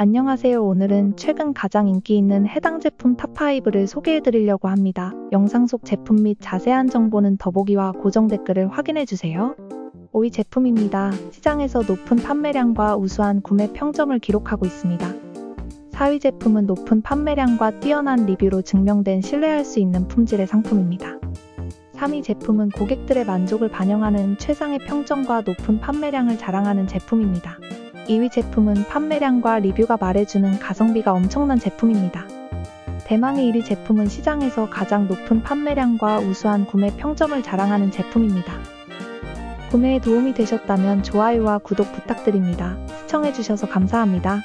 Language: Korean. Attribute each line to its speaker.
Speaker 1: 안녕하세요. 오늘은 최근 가장 인기 있는 해당 제품 탑5를 소개해드리려고 합니다. 영상 속 제품 및 자세한 정보는 더보기와 고정 댓글을 확인해주세요. 5위 제품입니다. 시장에서 높은 판매량과 우수한 구매 평점을 기록하고 있습니다. 4위 제품은 높은 판매량과 뛰어난 리뷰로 증명된 신뢰할 수 있는 품질의 상품입니다. 3위 제품은 고객들의 만족을 반영하는 최상의 평점과 높은 판매량을 자랑하는 제품입니다. 2위 제품은 판매량과 리뷰가 말해주는 가성비가 엄청난 제품입니다. 대망의 1위 제품은 시장에서 가장 높은 판매량과 우수한 구매 평점을 자랑하는 제품입니다. 구매에 도움이 되셨다면 좋아요와 구독 부탁드립니다. 시청해주셔서 감사합니다.